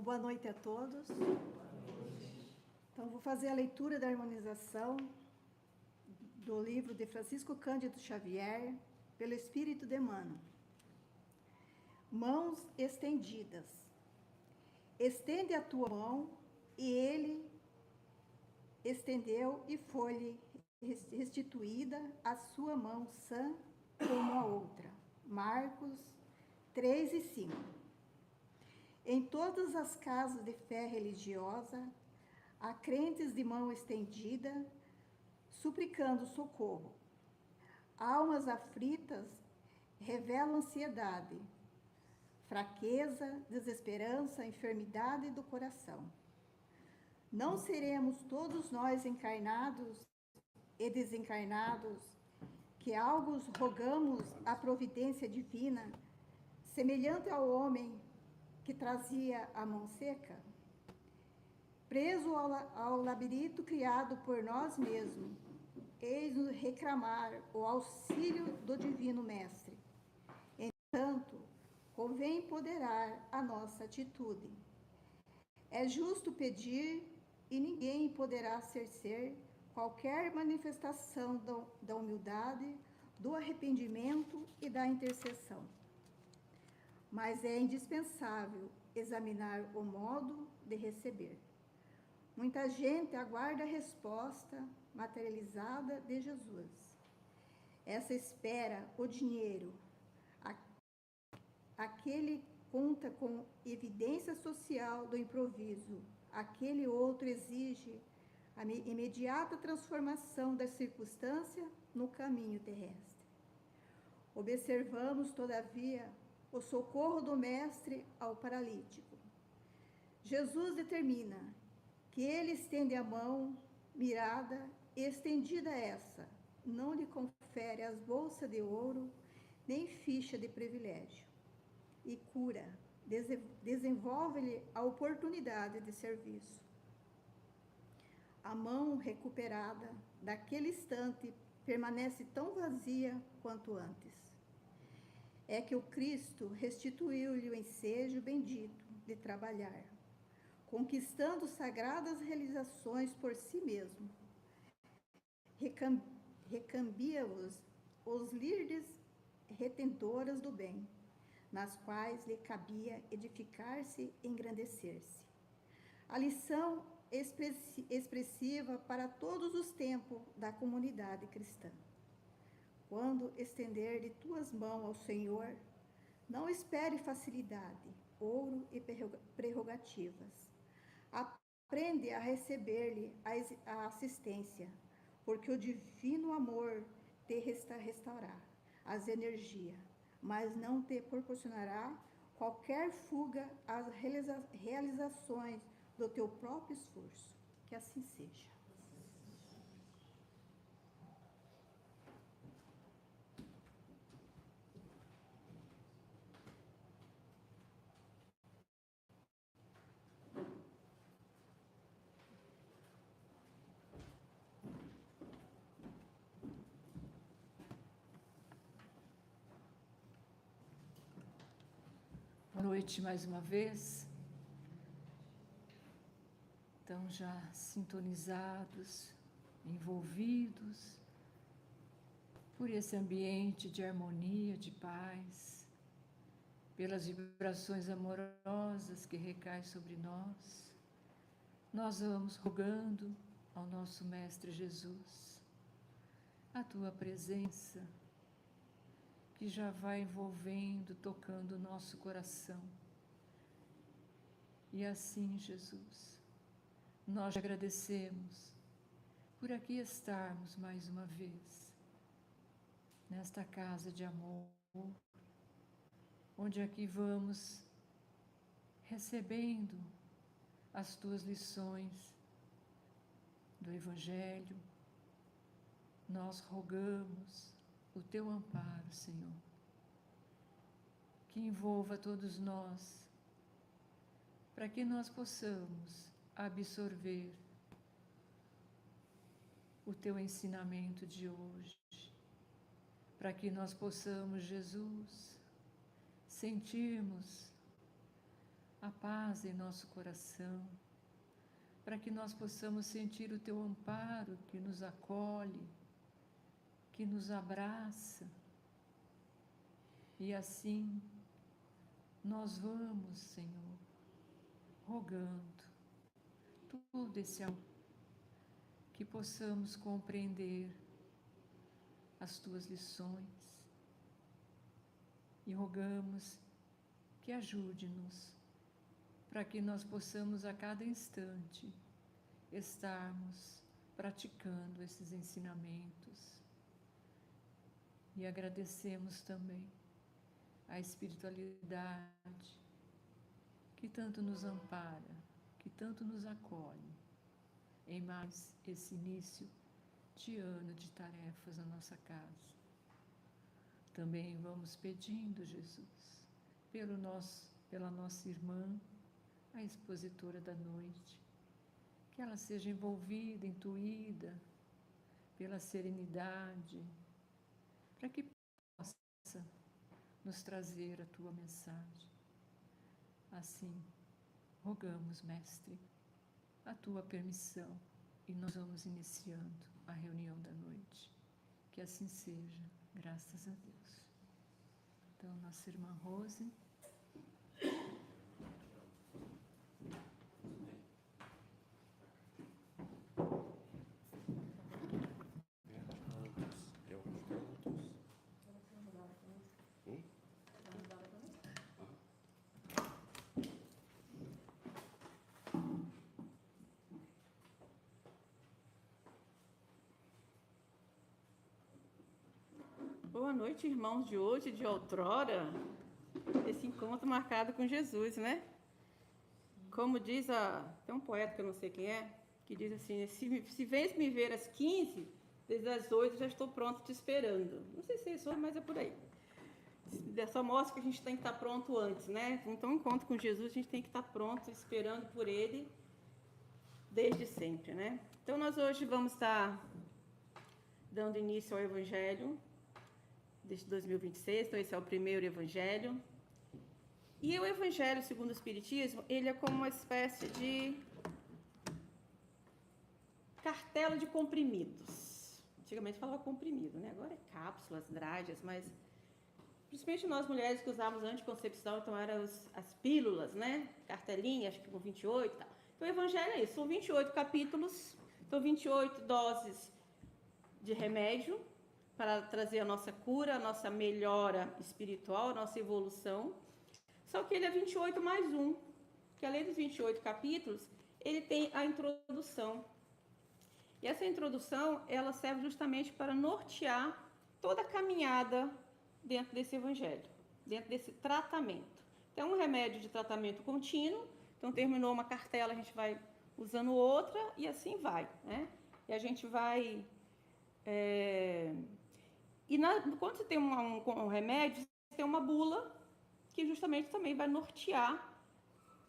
Boa noite a todos. Então, vou fazer a leitura da harmonização do livro de Francisco Cândido Xavier, pelo Espírito de Emmanuel. Mãos estendidas. Estende a tua mão, e ele estendeu, e foi-lhe restituída a sua mão sã como a outra. Marcos 3 e 5. Em todas as casas de fé religiosa, há crentes de mão estendida, suplicando socorro. Almas aflitas revelam ansiedade, fraqueza, desesperança, enfermidade do coração. Não seremos todos nós encarnados e desencarnados, que algo rogamos a providência divina, semelhante ao homem que trazia a mão seca? Preso ao labirinto criado por nós mesmos, eis-nos reclamar o auxílio do Divino Mestre. Entretanto, convém empoderar a nossa atitude. É justo pedir, e ninguém poderá cercear qualquer manifestação da humildade, do arrependimento e da intercessão. Mas é indispensável examinar o modo de receber. Muita gente aguarda a resposta materializada de Jesus. Essa espera, o dinheiro, aquele conta com evidência social do improviso, aquele outro exige a imediata transformação da circunstância no caminho terrestre. Observamos, todavia, o socorro do Mestre ao paralítico. Jesus determina que ele estende a mão, mirada, estendida essa, não lhe confere as bolsas de ouro, nem ficha de privilégio. E cura, desenvolve-lhe a oportunidade de serviço. A mão recuperada, daquele instante, permanece tão vazia quanto antes. É que o Cristo restituiu-lhe o ensejo bendito de trabalhar, conquistando sagradas realizações por si mesmo. Recambia-os os líderes retentoras do bem, nas quais lhe cabia edificar-se e engrandecer-se. A lição expressiva para todos os tempos da comunidade cristã. Quando estender de tuas mãos ao Senhor, não espere facilidade, ouro e prerrogativas. Aprende a receber-lhe a assistência, porque o divino amor te restaurará as energias, mas não te proporcionará qualquer fuga às realizações do teu próprio esforço. Que assim seja. Boa noite mais uma vez. Então, já sintonizados, envolvidos por esse ambiente de harmonia, de paz, pelas vibrações amorosas que recaem sobre nós, nós vamos rogando ao nosso Mestre Jesus a tua presença, que já vai envolvendo, tocando o nosso coração. E assim, Jesus, nós agradecemos por aqui estarmos mais uma vez, nesta casa de amor, onde aqui vamos recebendo as tuas lições do Evangelho. Nós rogamos o teu amparo, Senhor, que envolva todos nós, para que nós possamos absorver o teu ensinamento de hoje, para que nós possamos, Jesus, sentirmos a paz em nosso coração, para que nós possamos sentir o teu amparo que nos acolhe, que nos abraça. E assim nós vamos, Senhor, rogando todo esse amor, que possamos compreender as tuas lições e rogamos que ajude-nos para que nós possamos a cada instante estarmos praticando esses ensinamentos. E agradecemos também a espiritualidade que tanto nos ampara, que tanto nos acolhe em mais esse início de ano de tarefas na nossa casa. Também vamos pedindo, Jesus, pela nossa irmã, a expositora da noite, que ela seja envolvida, intuída pela serenidade, para que possa nos trazer a tua mensagem. Assim, rogamos, Mestre, a tua permissão e nós vamos iniciando a reunião da noite. Que assim seja, graças a Deus. Então, nossa irmã Rose. Boa noite, irmãos de hoje, de outrora, esse encontro marcado com Jesus, né? Como diz tem um poeta que eu não sei quem é, que diz assim, se vens me ver às 15, desde as 8 já estou pronto te esperando. Não sei se é isso, mas é por aí. Só mostra que a gente tem que estar pronto antes, né? Então, um encontro com Jesus, a gente tem que estar pronto, esperando por Ele, desde sempre, né? Então, nós hoje vamos estar dando início ao Evangelho deste 2026, então esse é o primeiro Evangelho. E o Evangelho segundo o Espiritismo, ele é como uma espécie de cartela de comprimidos. Antigamente falava comprimido, né? Agora é cápsulas, drágeas, mas principalmente nós mulheres que usávamos anticoncepção, então eram as pílulas, né? Cartelinha, acho que com 28 e tal. Então o Evangelho é isso, são 28 capítulos, então 28 doses de remédio, para trazer a nossa cura, a nossa melhora espiritual, a nossa evolução. Só que ele é 28 mais 1, que além dos 28 capítulos, ele tem a introdução. E essa introdução, ela serve justamente para nortear toda a caminhada dentro desse evangelho, dentro desse tratamento. Então, um remédio de tratamento contínuo, então terminou uma cartela, a gente vai usando outra e assim vai, né? E a gente vai... quando você tem um remédio, você tem uma bula que justamente também vai nortear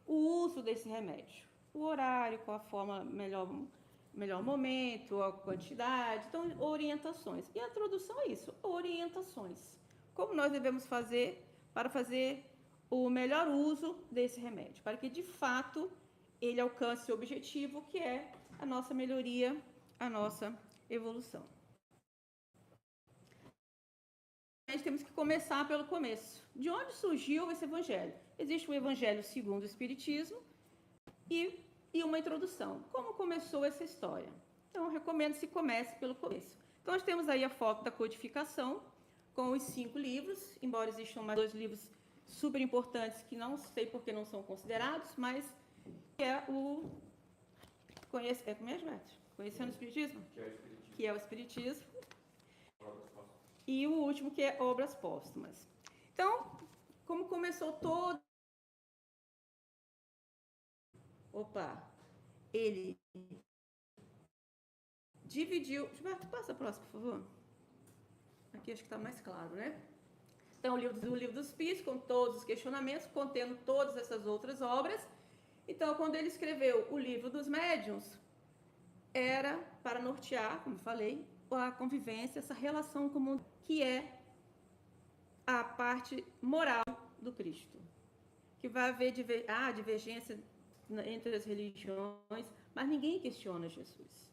o uso desse remédio. O horário, qual a forma, melhor momento, a quantidade, então orientações. E a introdução é isso, orientações. Como nós devemos fazer para fazer o melhor uso desse remédio, para que de fato ele alcance o objetivo, que é a nossa melhoria, a nossa evolução. Temos que começar pelo começo. De onde surgiu esse evangelho? Existe o evangelho segundo o Espiritismo e uma introdução. Como começou essa história? Então, eu recomendo que se comece pelo começo. Então, nós temos aí a foto da codificação, com os 5 livros, embora existam mais 2 livros super importantes que não sei por que não são considerados, mas que é o... Como é, Gilberto? Conhecendo o Espiritismo? Que é o Espiritismo. E o último, que é Obras Póstumas. Então, como começou todo... Ele dividiu... Gilberto, passa a próxima, por favor. Aqui acho que está mais claro, né? Então, o livro dos Espíritos, com todos os questionamentos, contendo todas essas outras obras. Então, quando ele escreveu o livro dos médiuns, era para nortear, como falei, a convivência, essa relação comum, que é a parte moral do Cristo, que vai haver divergência entre as religiões, mas ninguém questiona Jesus.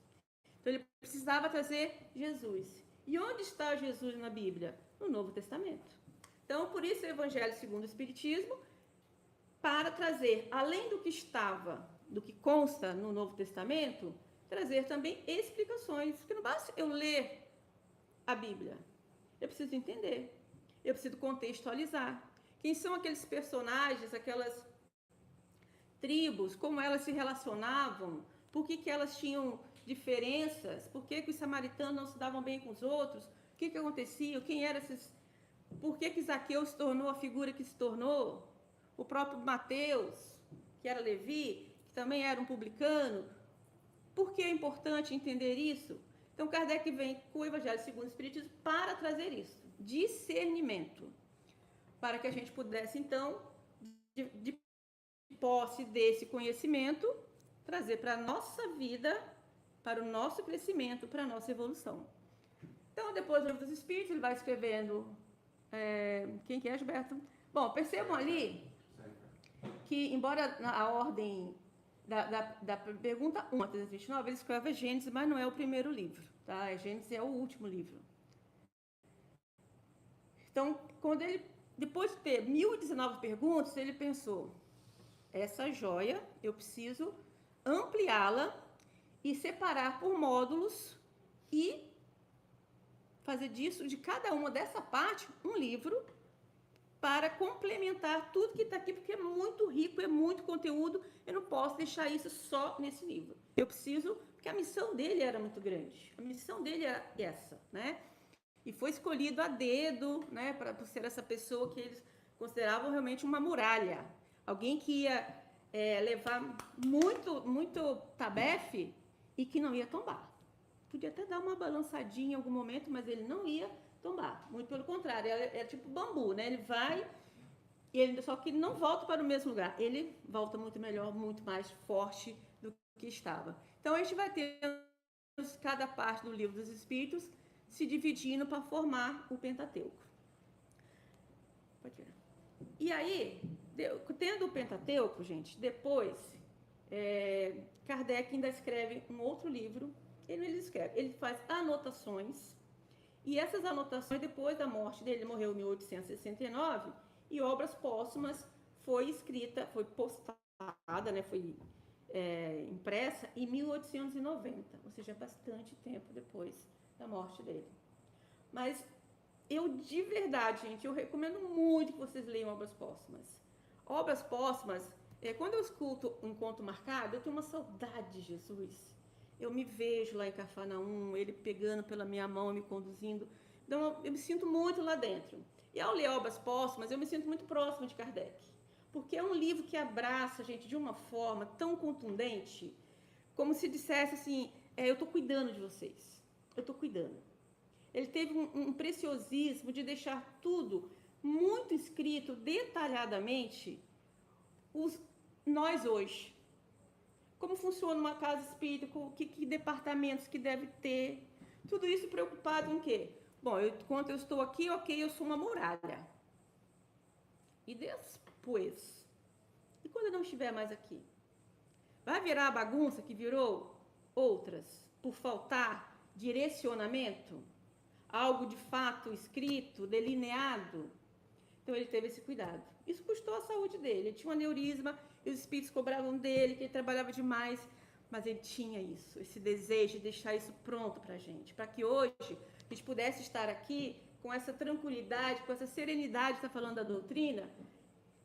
Então ele precisava trazer Jesus. E onde está Jesus na Bíblia? No Novo Testamento. Então, por isso o Evangelho segundo o Espiritismo, para trazer, além do que estava, do que consta no Novo Testamento, trazer também explicações. Porque não basta eu ler a Bíblia. Eu preciso entender. Eu preciso contextualizar. Quem são aqueles personagens, aquelas tribos, como elas se relacionavam, por que elas tinham diferenças, por que os samaritanos não se davam bem com os outros, o que acontecia, quem eram esses, por que Zaqueu se tornou a figura que se tornou, o próprio Mateus, que era Levi, que também era um publicano. Por que é importante entender isso? Então Kardec vem com o Evangelho segundo o Espiritismo para trazer isso, discernimento, para que a gente pudesse então, de posse desse conhecimento, trazer para a nossa vida, para o nosso crescimento, para a nossa evolução. Então, depois do Livro dos Espíritos, ele vai escrevendo... quem que é, Gilberto? Bom, percebam ali que, embora a ordem da pergunta 1 até 29, ele escreve Gênesis, mas não é o primeiro livro, tá? Gênesis é o último livro. Então, quando ele, depois de ter 1019 perguntas, ele pensou, essa joia, eu preciso ampliá-la e separar por módulos e fazer disso, de cada uma dessa parte, um livro para complementar tudo que está aqui, porque é muito rico, é muito conteúdo, eu não posso deixar isso só nesse livro. Eu preciso, porque a missão dele era muito grande, a missão dele era essa, né? E foi escolhido a dedo, né, por ser essa pessoa que eles consideravam realmente uma muralha, alguém que ia levar muito tabefe e que não ia tombar. Podia até dar uma balançadinha em algum momento, mas ele não ia tombar. Muito pelo contrário, é tipo bambu, né? Ele vai, só que ele não volta para o mesmo lugar. Ele volta muito melhor, muito mais forte do que estava. Então, a gente vai ter cada parte do Livro dos Espíritos se dividindo para formar o Pentateuco. Pode ver. E aí, tendo o Pentateuco, gente, depois, Kardec ainda escreve um outro livro. Ele faz anotações, e essas anotações, depois da morte dele, ele morreu em 1869, e Obras Póstumas foi escrita, foi postada, né, foi impressa em 1890, ou seja, bastante tempo depois da morte dele. Mas eu, de verdade, gente, eu recomendo muito que vocês leiam Obras Póstumas. Obras Póstumas, quando eu escuto um encontro marcado, eu tenho uma saudade de Jesus. Eu me vejo lá em Cafarnaum, ele pegando pela minha mão e me conduzindo. Então, eu me sinto muito lá dentro. E ao ler Obras Póstumas, eu me sinto muito próxima de Kardec. Porque é um livro que abraça a gente de uma forma tão contundente, como se dissesse assim, eu estou cuidando de vocês. Eu estou cuidando. Ele teve um preciosismo de deixar tudo muito escrito, detalhadamente, nós hoje. Como funciona uma casa espírita, que departamentos que deve ter. Tudo isso preocupado em quê? Bom, quando eu estou aqui, ok, eu sou uma muralha. E depois? E quando eu não estiver mais aqui? Vai virar a bagunça que virou outras, por faltar direcionamento? Algo de fato escrito, delineado? Então ele teve esse cuidado. Isso custou a saúde dele. Ele tinha um aneurisma, e os espíritos cobravam dele, que ele trabalhava demais, mas ele tinha isso, esse desejo de deixar isso pronto para a gente, para que hoje a gente pudesse estar aqui com essa tranquilidade, com essa serenidade de estar falando da doutrina,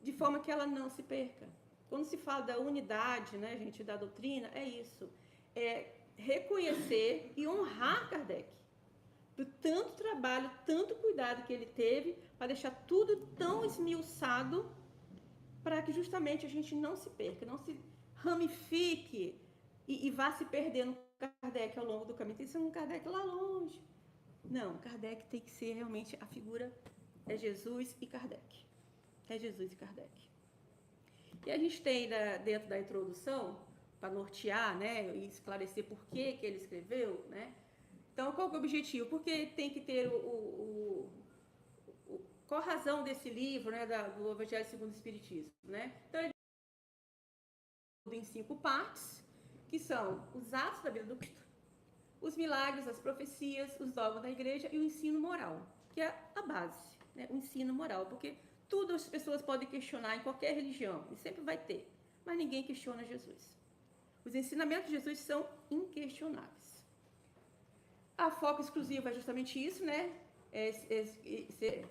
de forma que ela não se perca. Quando se fala da unidade, né, gente, da doutrina, é isso. É reconhecer e honrar Kardec. Do tanto trabalho, tanto cuidado que ele teve para deixar tudo tão esmiuçado para que justamente a gente não se perca, não se ramifique e vá se perdendo Kardec ao longo do caminho. Tem que ser um Kardec lá longe. Não, Kardec tem que ser realmente a figura, é Jesus e Kardec. É Jesus e Kardec. E a gente tem dentro da introdução, para nortear, né, e esclarecer por que ele escreveu, né? Então, qual que é o objetivo? Porque tem que ter qual a razão desse livro, né, do Evangelho segundo o Espiritismo, né? Então, ele é em 5 partes, que são os atos da vida do Cristo, os milagres, as profecias, os dogmas da igreja e o ensino moral, que é a base, né? O ensino moral, porque tudo as pessoas podem questionar em qualquer religião, e sempre vai ter, mas ninguém questiona Jesus. Os ensinamentos de Jesus são inquestionáveis. A foco exclusivo é justamente isso, né? Ser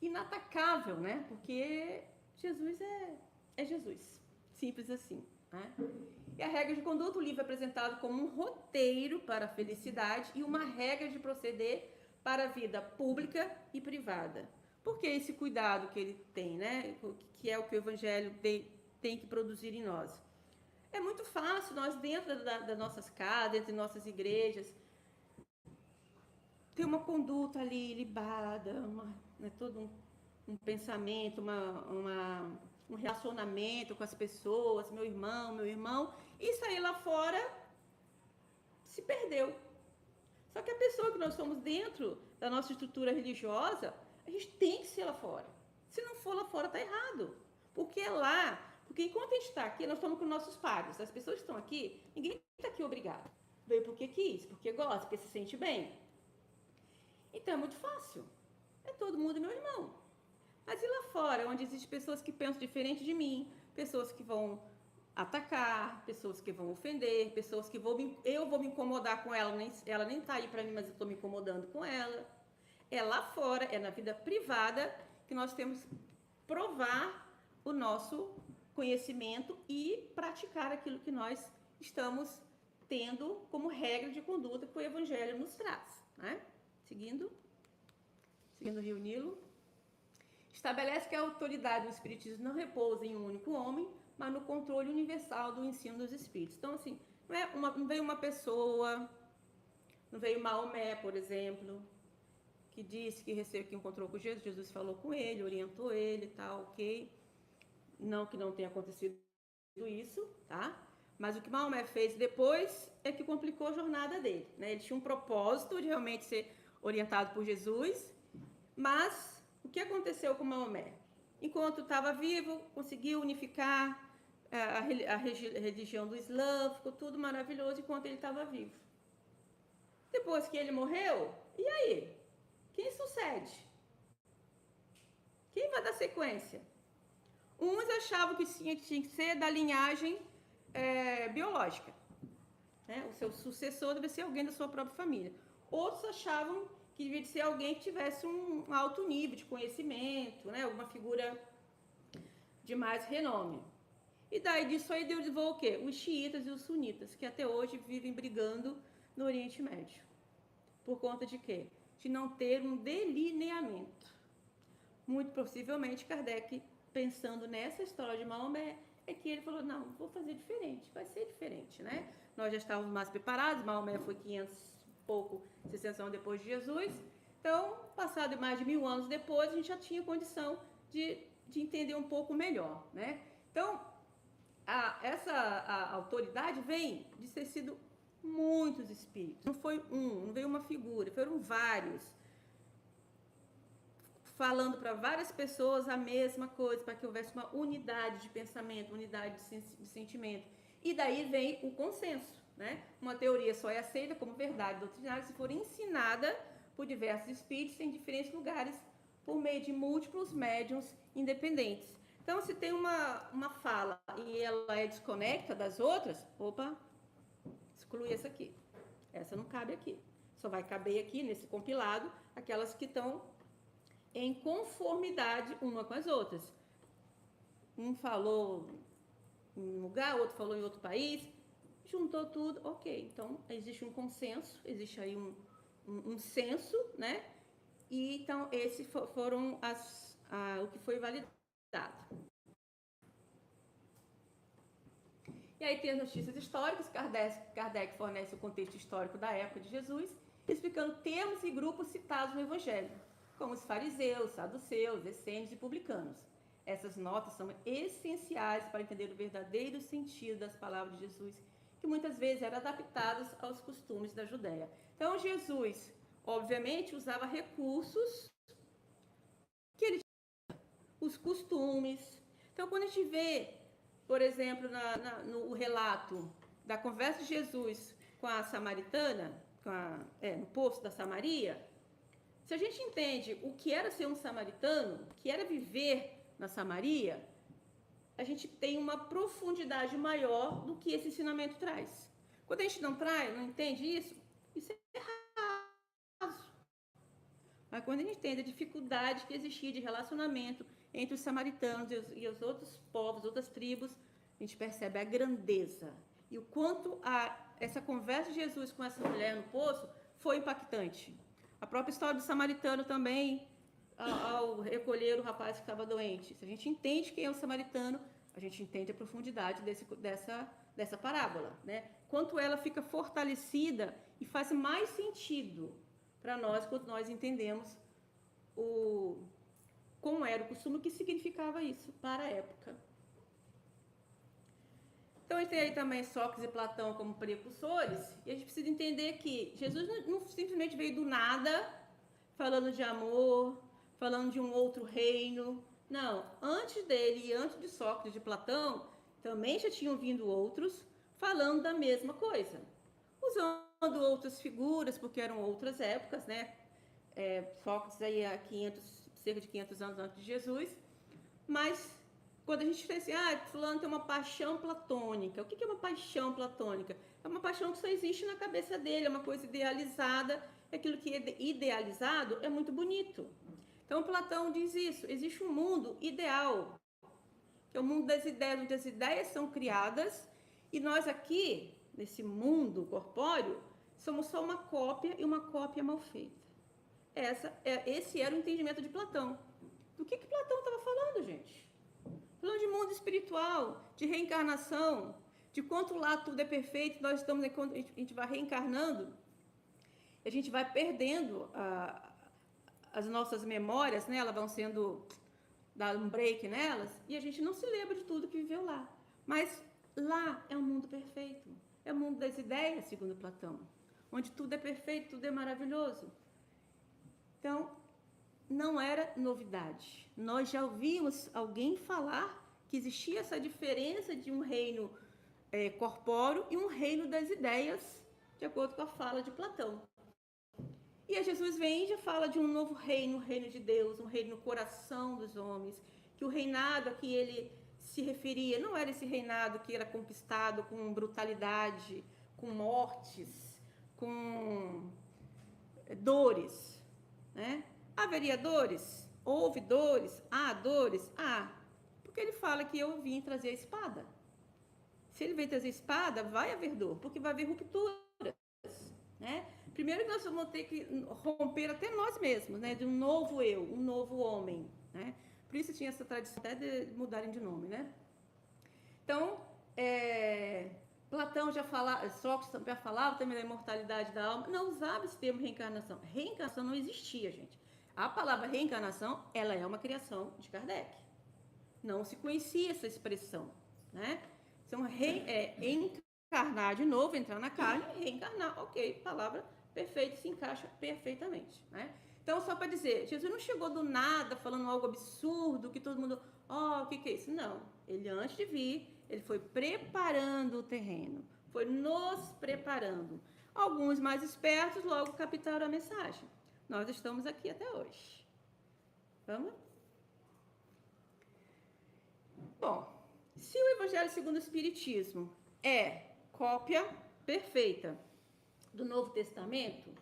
inatacável, né? Porque Jesus é Jesus. Simples assim, né? E a regra de conduta, o livro é apresentado como um roteiro para a felicidade e uma regra de proceder para a vida pública e privada. Por que esse cuidado que ele tem, né? Que é o que o Evangelho tem que produzir em nós. É muito fácil nós, dentro das nossas casas, dentro de nossas igrejas, ter uma conduta ali libada, né, todo um pensamento, um relacionamento com as pessoas, meu irmão, e sair lá fora se perdeu. Só que a pessoa que nós somos dentro da nossa estrutura religiosa, a gente tem que ser lá fora. Se não for lá fora, tá errado. Porque é lá, porque enquanto a gente está aqui, nós estamos com nossos pais. As pessoas que estão aqui, ninguém está aqui obrigado. Veio porque quis, porque gosta, porque se sente bem. Então é muito fácil. É todo mundo meu irmão. Mas e lá fora, onde existem pessoas que pensam diferente de mim, pessoas que vão atacar, pessoas que vão ofender, pessoas que eu vou me incomodar com ela, ela nem tá aí para mim, mas eu estou me incomodando com ela. É lá fora, é na vida privada que nós temos que provar o nosso conhecimento e praticar aquilo que nós estamos tendo como regra de conduta que o Evangelho nos traz, né? Seguindo o Rio Nilo. Estabelece que a autoridade do Espiritismo não repousa em um único homem, mas no controle universal do ensino dos Espíritos. Então, assim, não veio uma pessoa, não veio Maomé, por exemplo, que disse que encontrou com Jesus, Jesus falou com ele, orientou ele e tal, ok? Não que não tenha acontecido isso, tá? Mas o que Maomé fez depois é que complicou a jornada dele, né? Ele tinha um propósito de realmente ser orientado por Jesus, mas o que aconteceu com Maomé? Enquanto estava vivo, conseguiu unificar a religião do Islã, ficou tudo maravilhoso enquanto ele estava vivo. Depois que ele morreu, e aí? Quem sucede? Quem vai dar sequência? Uns achavam que tinha que ser da linhagem biológica, né? O seu sucessor deve ser alguém da sua própria família. Outros achavam que devia ser alguém que tivesse um alto nível de conhecimento, né? Alguma figura de mais renome. E daí disso aí deu o quê? Os xiitas e os sunitas, que até hoje vivem brigando no Oriente Médio. Por conta de quê? De não ter um delineamento. Muito possivelmente Kardec, pensando nessa história de Maomé, é que ele falou, não, vou fazer diferente, vai ser diferente, né? Nós já estávamos mais preparados, Maomé foi 600 anos depois de Jesus, então, passado mais de 1000 anos depois, a gente já tinha condição de entender um pouco melhor, né? Então, a autoridade vem de ter sido muitos espíritos, não foi um, não veio uma figura, foram vários, falando para várias pessoas a mesma coisa, para que houvesse uma unidade de pensamento, unidade de sentimento. E daí vem o consenso, né? Uma teoria só é aceita como verdade doutrinária se for ensinada por diversos espíritos em diferentes lugares, por meio de múltiplos médiuns independentes. Então, se tem uma fala e ela é desconecta das outras, opa, exclui essa aqui. Essa não cabe aqui. Só vai caber aqui, nesse compilado, aquelas que estão em conformidade uma com as outras. Um falou em um lugar, outro falou em outro país, juntou tudo, ok. Então, existe um consenso, existe aí um senso, né? E, então, esses foram o que foi validado. E aí tem as notícias históricas, Kardec fornece o contexto histórico da época de Jesus, explicando termos e grupos citados no Evangelho, como os fariseus, saduceus, essênios e publicanos. Essas notas são essenciais para entender o verdadeiro sentido das palavras de Jesus, que muitas vezes eram adaptadas aos costumes da Judéia. Então, Jesus, obviamente, usava recursos os costumes. Então, quando a gente vê, por exemplo, no relato da conversa de Jesus com a samaritana, no poço da Samaria, se a gente entende o que era ser um samaritano, o que era viver na Samaria, a gente tem uma profundidade maior do que esse ensinamento traz. Quando a gente não entende isso é raso. Mas quando a gente entende a dificuldade que existia de relacionamento entre os samaritanos e os outros povos, outras tribos, a gente percebe a grandeza e o quanto essa conversa de Jesus com essa mulher no poço foi impactante. A própria história do samaritano também, ao recolher o rapaz que estava doente. Se a gente entende quem é o samaritano, a gente entende a profundidade dessa parábola, né? Quanto ela fica fortalecida e faz mais sentido para nós quando nós entendemos como era o costume, o que significava isso para a época. Então, a gente tem aí também Sócrates e Platão como precursores, e a gente precisa entender que Jesus não simplesmente veio do nada, falando de amor, falando de um outro reino. Não, antes dele e antes de Sócrates e de Platão, também já tinham vindo outros falando da mesma coisa, usando outras figuras, porque eram outras épocas, né? Sócrates aí há cerca de 500 anos antes de Jesus, mas quando a gente fala assim, fulano tem uma paixão platônica. O que é uma paixão platônica? É uma paixão que só existe na cabeça dele, é uma coisa idealizada. Aquilo que é idealizado é muito bonito. Então, Platão diz isso, existe um mundo ideal, que é o mundo das ideias, onde as ideias são criadas, e nós aqui, nesse mundo corpóreo, somos só uma cópia, e uma cópia mal feita. Esse era o entendimento de Platão. Do que Platão estava falando, gente? Falando de mundo espiritual, de reencarnação, de quanto lá tudo é perfeito, nós estamos, quando a gente vai reencarnando, a gente vai perdendo as nossas memórias, né? Elas vão sendo dado um break nelas, e a gente não se lembra de tudo que viveu lá. Mas lá é um mundo perfeito, é o mundo das ideias, segundo Platão, onde tudo é perfeito, tudo é maravilhoso. Então, não era novidade. Nós já ouvimos alguém falar que existia essa diferença de um reino corpóreo e um reino das ideias, de acordo com a fala de Platão. E aí Jesus vem e já fala de um novo reino, o reino de Deus, um reino no coração dos homens, que o reinado a que ele se referia não era esse reinado que era conquistado com brutalidade, com mortes, com dores, né? Haveria dores? Houve dores? Há dores? Há. Porque ele fala que eu vim trazer a espada. Se ele vem trazer a espada, vai haver dor, porque vai haver rupturas, né? Primeiro nós vamos ter que romper até nós mesmos, né? De um novo eu, um novo homem, né? Por isso tinha essa tradição até de mudarem de nome, né? Então, Platão já falava, Sócrates já falava também da imortalidade da alma, não usava esse termo reencarnação. Reencarnação não existia, gente. A palavra reencarnação, ela é uma criação de Kardec. Não se conhecia essa expressão, né? Então, encarnar de novo, entrar na carne, reencarnar, ok, palavra perfeita, se encaixa perfeitamente, né? Então, só para dizer, Jesus não chegou do nada falando algo absurdo, que todo mundo, o que é isso? Não, ele antes de vir, ele foi preparando o terreno, foi nos preparando. Alguns mais espertos logo captaram a mensagem. Nós estamos aqui até hoje. Vamos? Bom, se o Evangelho segundo o Espiritismo é cópia perfeita do Novo Testamento,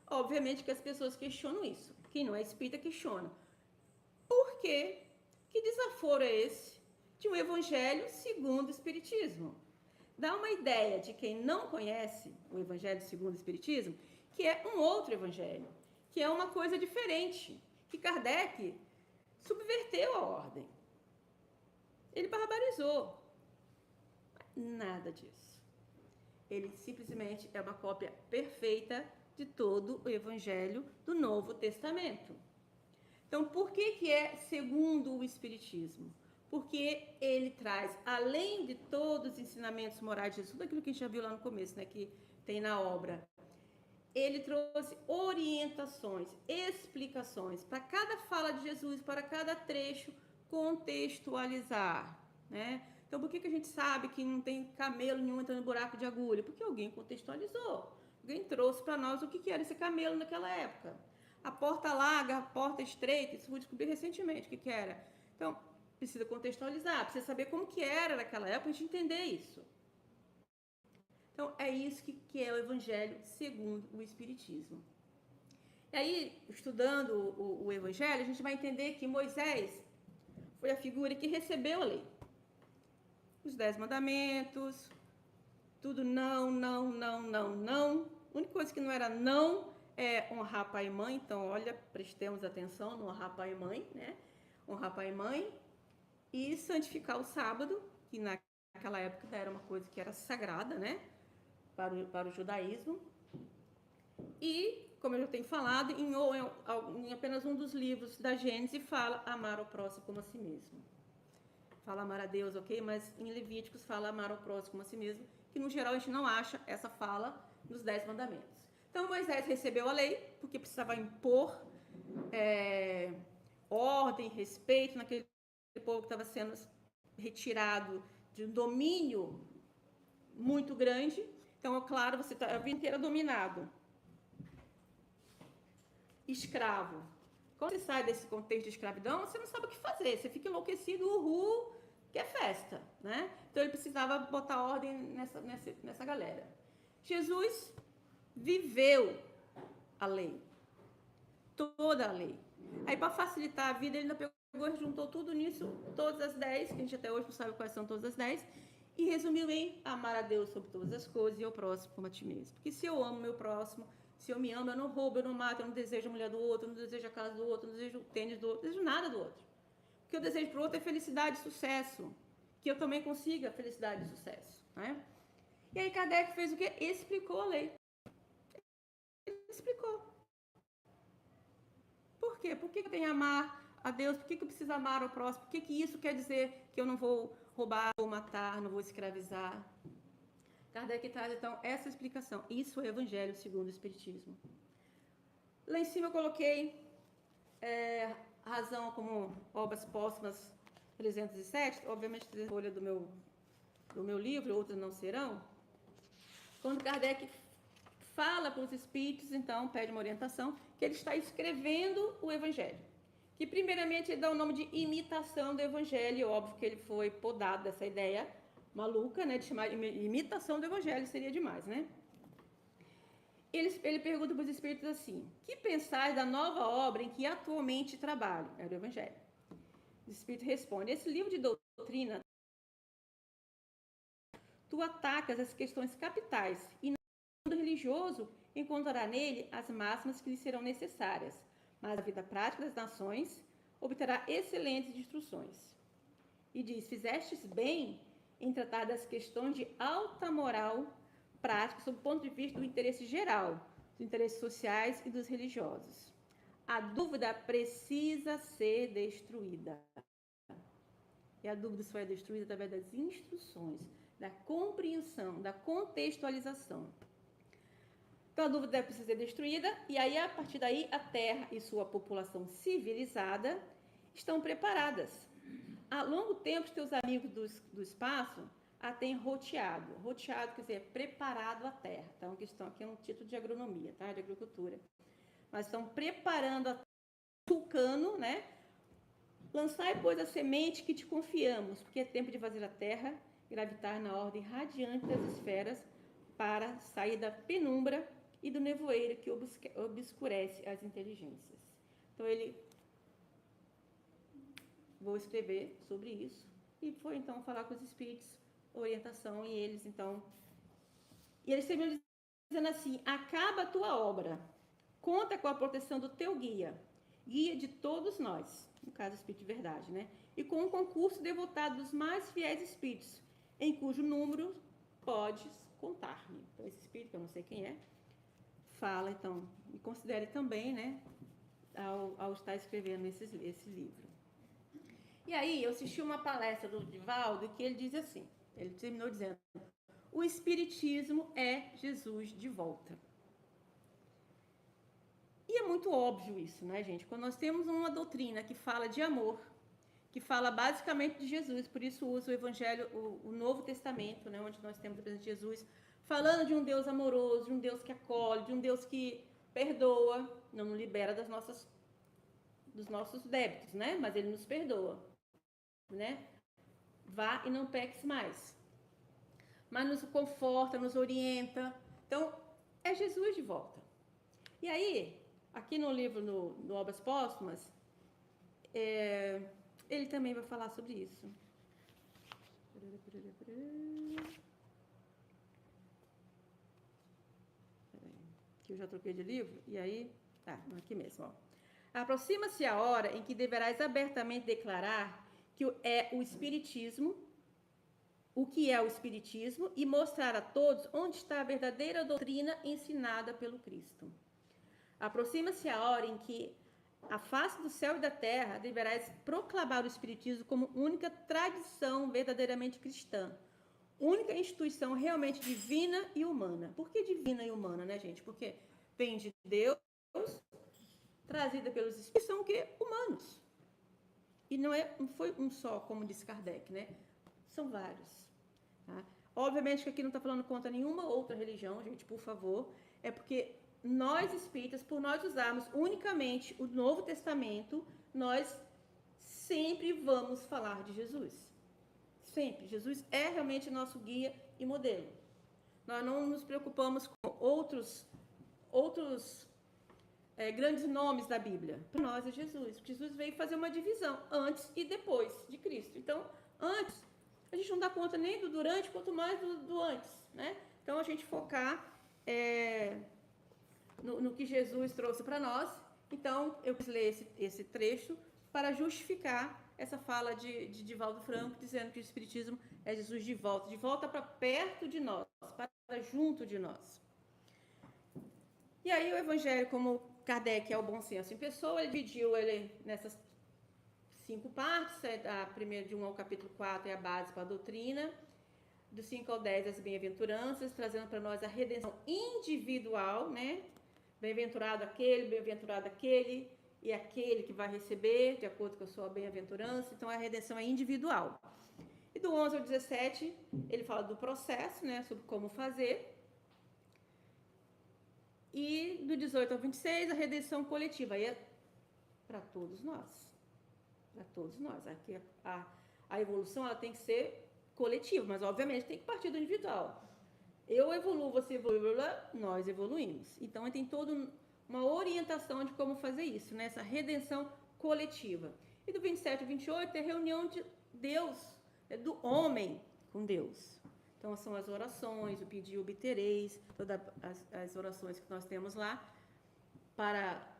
obviamente que as pessoas questionam isso. Quem não é espírita questiona. Por quê? Que desaforo é esse de um Evangelho segundo o Espiritismo? Dá uma ideia de quem não conhece o Evangelho segundo o Espiritismo, que é um outro Evangelho, que é uma coisa diferente, que Kardec subverteu a ordem. Ele barbarizou. Nada disso. Ele simplesmente é uma cópia perfeita de todo o Evangelho do Novo Testamento. Então, por que é segundo o Espiritismo? Porque ele traz, além de todos os ensinamentos morais de Jesus, tudo aquilo que a gente já viu lá no começo, né, que tem na obra, ele trouxe orientações, explicações para cada fala de Jesus, para cada trecho, contextualizar, né? Então, por que a gente sabe que não tem camelo nenhum entrando no buraco de agulha? Porque alguém contextualizou, alguém trouxe para nós o que era esse camelo naquela época. A porta larga, a porta estreita, isso eu descobri recentemente o que era. Então, precisa contextualizar, precisa saber como que era naquela época, a gente entender isso. Então, é isso que é o Evangelho segundo o Espiritismo. E aí, estudando o Evangelho, a gente vai entender que Moisés foi a figura que recebeu a lei. Os 10 mandamentos, tudo não, não, não, não, não. A única coisa que não era não é honrar pai e mãe. Então, olha, prestemos atenção no honrar pai e mãe, né? Honrar pai e mãe. E santificar o sábado, que naquela época era uma coisa que era sagrada, né? Para o judaísmo. E, como eu já tenho falado, em apenas um dos livros da Gênesis fala amar ao próximo como a si mesmo. Fala amar a Deus, ok? Mas em Levíticos fala amar ao próximo como a si mesmo, que no geral a gente não acha essa fala nos 10 mandamentos. Então Moisés recebeu a lei, porque precisava impor ordem, respeito naquele povo que estava sendo retirado de um domínio muito grande. Então, é claro, você está a vida inteira dominado. Escravo. Quando você sai desse contexto de escravidão, você não sabe o que fazer. Você fica enlouquecido, uhul, que é festa, né? Então, ele precisava botar ordem nessa galera. Jesus viveu a lei. Toda a lei. Aí, para facilitar a vida, ele ainda pegou e juntou tudo nisso, todas as 10, que a gente até hoje não sabe quais são todas as 10, e resumiu em amar a Deus sobre todas as coisas e ao próximo como a ti mesmo. Porque se eu amo meu próximo, se eu me amo, eu não roubo, eu não mato, eu não desejo a mulher do outro, eu não desejo a casa do outro, eu não desejo o tênis do outro, eu não desejo nada do outro. O que eu desejo para o outro é felicidade e sucesso. Que eu também consiga felicidade e sucesso. Né? E aí Kardec fez o quê? Explicou a lei. Explicou. Por quê? Por que eu tenho que amar a Deus? Por que eu preciso amar ao próximo? Por que isso quer dizer que eu não vou roubar, não vou matar, não vou escravizar? Kardec traz, então, essa explicação. Isso é o Evangelho segundo o Espiritismo. Lá em cima eu coloquei Razão como Obras Póstumas 307. Obviamente, a folha do meu livro, outras não serão. Quando Kardec fala para os espíritos, então, pede uma orientação, que ele está escrevendo o Evangelho. Que, primeiramente, ele dá o nome de imitação do Evangelho. Óbvio que ele foi podado dessa ideia maluca, né, de chamar de imitação do Evangelho, seria demais, né? Ele pergunta para os espíritos assim: que pensais da nova obra em que atualmente trabalho? Era o Evangelho. O espírito responde: esse livro de doutrina, tu atacas as questões capitais e no mundo religioso encontrará nele as máximas que lhe serão necessárias, mas a vida prática das nações obterá excelentes instruções. E diz: fizestes bem em tratar das questões de alta moral prática sob o ponto de vista do interesse geral, dos interesses sociais e dos religiosos. A dúvida precisa ser destruída. E a dúvida só é destruída através das instruções, da compreensão, da contextualização. Então, a dúvida precisa ser destruída, e aí, a partir daí, a Terra e sua população civilizada estão preparadas. Há longo tempo, os teus amigos do espaço a têm roteado. Roteado quer dizer preparado a terra. Então, questão aqui é um título de agronomia, tá? De agricultura. Mas estão preparando a terra, vulcano, né? Lançai, pois, a semente que te confiamos, porque é tempo de fazer a terra gravitar na ordem radiante das esferas para sair da penumbra e do nevoeiro que obscurece as inteligências. Então, vou escrever sobre isso. E foi, então, falar com os espíritos, orientação, e eles terminam dizendo assim: acaba a tua obra, conta com a proteção do teu guia de todos nós, no caso, Espírito de Verdade, né? E com um concurso devotado dos mais fiéis espíritos, em cujo número podes contar-me. Então, esse espírito, que eu não sei quem é, fala, então, e considere também, né, ao estar escrevendo esse livro. E aí, eu assisti uma palestra do Divaldo, que ele diz assim, ele terminou dizendo: o Espiritismo é Jesus de volta. E é muito óbvio isso, né, gente? Quando nós temos uma doutrina que fala de amor, que fala basicamente de Jesus, por isso usa o Evangelho, o Novo Testamento, né, onde nós temos a presença de Jesus, falando de um Deus amoroso, de um Deus que acolhe, de um Deus que perdoa, não nos libera dos nossos débitos, né? Mas ele nos perdoa, né? Vá e não peques mais. Mas nos conforta, nos orienta. Então, é Jesus de volta. E aí, aqui no livro, no Obras Póstumas, ele também vai falar sobre isso. Que eu já troquei de livro, e aí, aqui mesmo, ó. Aproxima-se a hora em que deverás abertamente declarar que é o Espiritismo, o que é o Espiritismo, e mostrar a todos onde está a verdadeira doutrina ensinada pelo Cristo. Aproxima-se a hora em que a face do céu e da terra deverás proclamar o Espiritismo como única tradição verdadeiramente cristã, única instituição realmente divina e humana. Por que divina e humana, né, gente? Porque vem de Deus, trazida pelos Espíritos, são o quê? Humanos. E não foi um só, como disse Kardec, né? São vários. Tá? Obviamente que aqui não está falando contra nenhuma outra religião, gente, por favor. É porque nós espíritas, por nós usarmos unicamente o Novo Testamento, nós sempre vamos falar de Jesus. Sempre. Jesus é realmente nosso guia e modelo. Nós não nos preocupamos com outros grandes nomes da Bíblia. Para nós é Jesus. Jesus veio fazer uma divisão antes e depois de Cristo. Então, antes, a gente não dá conta nem do durante, quanto mais do antes, né? Então, a gente focar no que Jesus trouxe para nós. Então, eu quis ler esse trecho para justificar essa fala de Divaldo Franco, dizendo que o Espiritismo é Jesus de volta para perto de nós, para junto de nós. E aí o Evangelho, como Kardec é o bom senso em pessoa, ele dividiu ele nessas 5 partes, a primeira de 1 ao capítulo 4 é a base para a doutrina, do 5 ao 10 as bem-aventuranças, trazendo para nós a redenção individual, né? Bem-aventurado aquele, e aquele que vai receber, de acordo com a sua bem-aventurança. Então, a redenção é individual. E do 11 ao 17, ele fala do processo, né? Sobre como fazer. E do 18 ao 26, a redenção coletiva. Aí é para todos nós. Para todos nós. Aqui a evolução ela tem que ser coletiva, mas obviamente tem que partir do individual. Eu evoluo, você evolui, nós evoluímos. Então, tem toda uma orientação de como fazer isso, né? Essa redenção coletiva. E do 27 ao 28 é a reunião de Deus, do homem com Deus. Então, são as orações, o pedir, obtereis, todas as orações que nós temos lá, para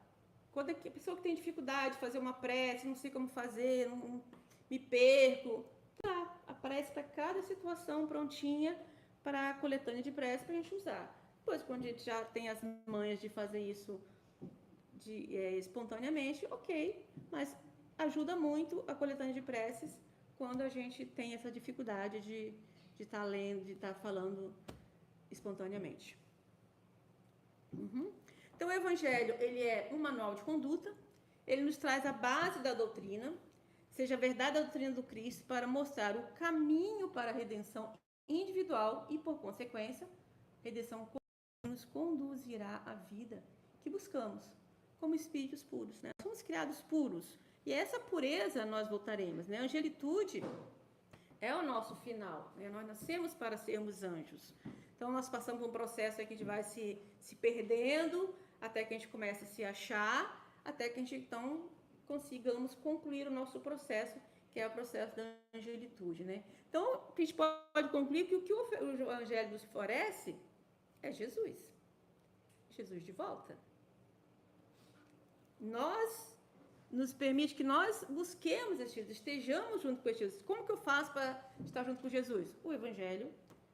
quando a pessoa que tem dificuldade de fazer uma prece, não sei como fazer, não me perco, tá, aparece para cada situação prontinha para a coletânea de prece para a gente usar. Depois, quando a gente já tem as manhas de fazer isso espontaneamente, ok, mas ajuda muito a coletânea de preces quando a gente tem essa dificuldade de estar lendo, de estar falando espontaneamente. Então, o Evangelho, ele é um manual de conduta, ele nos traz a base da doutrina, seja a verdade da doutrina do Cristo, para mostrar o caminho para a redenção individual e, por consequência, redenção nos conduzirá à vida que buscamos, como espíritos puros, né? Somos criados puros, e essa pureza nós voltaremos, né? A angelitude é o nosso final, né? Nós nascemos para sermos anjos. Então, nós passamos por um processo que a gente vai se perdendo, até que a gente comece a se achar, até que a gente, então, consigamos concluir o nosso processo, que é o processo da angelitude, né? Então, a gente pode concluir que o que o Evangelho nos oferece é Jesus. Jesus de volta. Nos permite que nós busquemos esse Jesus, estejamos junto com esse Jesus. Como que eu faço para estar junto com Jesus? O Evangelho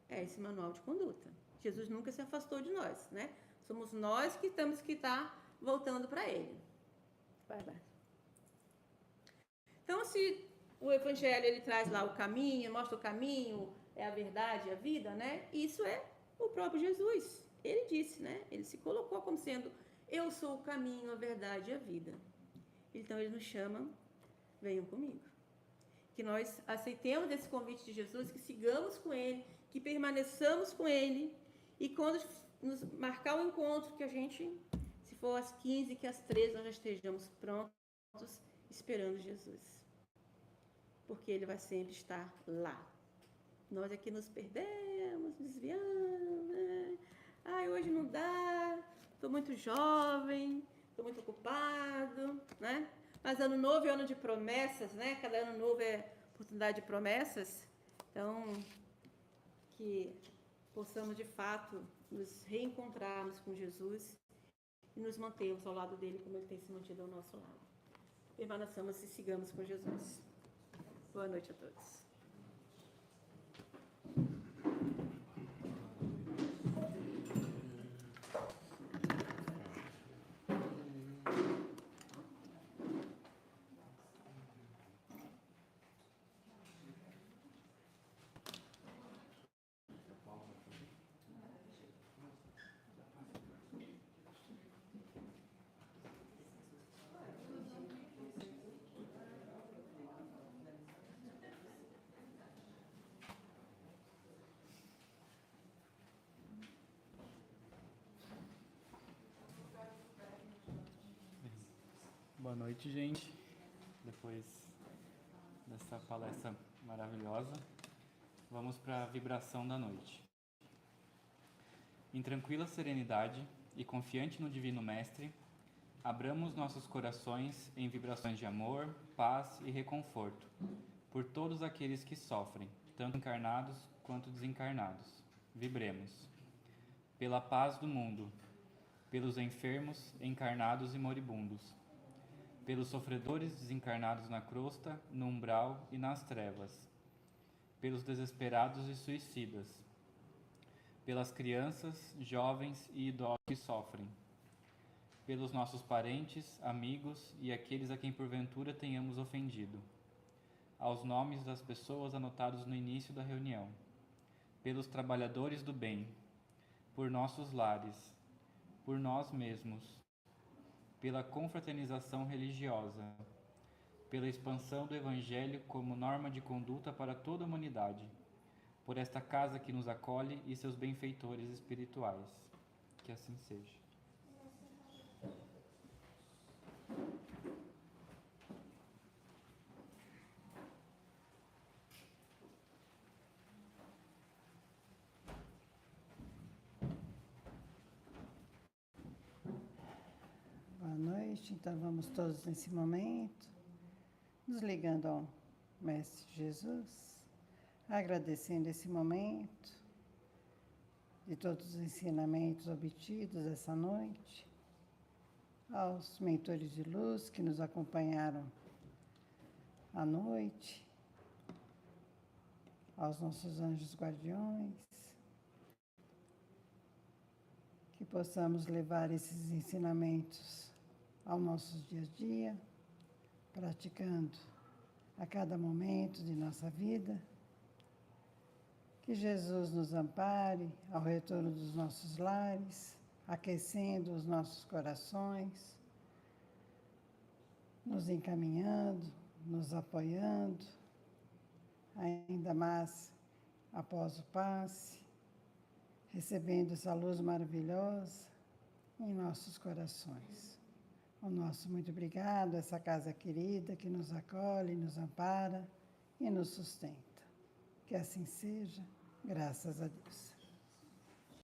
é esse manual de conduta. Jesus nunca se afastou de nós, né? Somos nós que temos que estar voltando para Ele. Vai. Então, se o Evangelho ele traz lá o caminho, mostra o caminho, é a verdade, a vida, né? Isso é o próprio Jesus. Ele disse, né? Ele se colocou como sendo Eu sou o caminho, a verdade e a vida. Então ele nos chama, venham comigo. Que nós aceitemos esse convite de Jesus, que sigamos com ele, que permaneçamos com ele, e quando nos marcar o encontro, que a gente, se for às 15, que às 13 nós já estejamos prontos, esperando Jesus. Porque ele vai sempre estar lá. Nós aqui nos perdemos, desviamos, né? Ai, hoje não dá, estou muito jovem, estou muito ocupado, né? Mas ano novo é ano de promessas, né? Cada ano novo é oportunidade de promessas. Então, que possamos de fato nos reencontrarmos com Jesus e nos mantermos ao lado dele como ele tem se mantido ao nosso lado. Permaneçamos e sigamos com Jesus. Boa noite a todos. Boa noite, gente. Depois dessa palestra maravilhosa, vamos para a vibração da noite. Em tranquila serenidade e confiante no Divino Mestre, abramos nossos corações em vibrações de amor, paz e reconforto por todos aqueles que sofrem, tanto encarnados quanto desencarnados. Vibremos. Pela paz do mundo, pelos enfermos, encarnados e moribundos, pelos sofredores desencarnados na crosta, no umbral e nas trevas, pelos desesperados e suicidas, pelas crianças, jovens e idosos que sofrem, pelos nossos parentes, amigos e aqueles a quem porventura tenhamos ofendido, aos nomes das pessoas anotados no início da reunião, pelos trabalhadores do bem, por nossos lares, por nós mesmos, pela confraternização religiosa, pela expansão do Evangelho como norma de conduta para toda a humanidade, por esta casa que nos acolhe e seus benfeitores espirituais. Que assim seja. Boa noite, então vamos todos nesse momento, nos ligando ao Mestre Jesus, agradecendo esse momento de todos os ensinamentos obtidos essa noite, aos mentores de luz que nos acompanharam à noite, aos nossos anjos guardiões, que possamos levar esses ensinamentos ao nosso dia a dia, praticando a cada momento de nossa vida. Que Jesus nos ampare ao retorno dos nossos lares, aquecendo os nossos corações, nos encaminhando, nos apoiando, ainda mais após o passe, recebendo essa luz maravilhosa em nossos corações. O nosso muito obrigado, essa casa querida que nos acolhe, nos ampara e nos sustenta. Que assim seja, graças a Deus.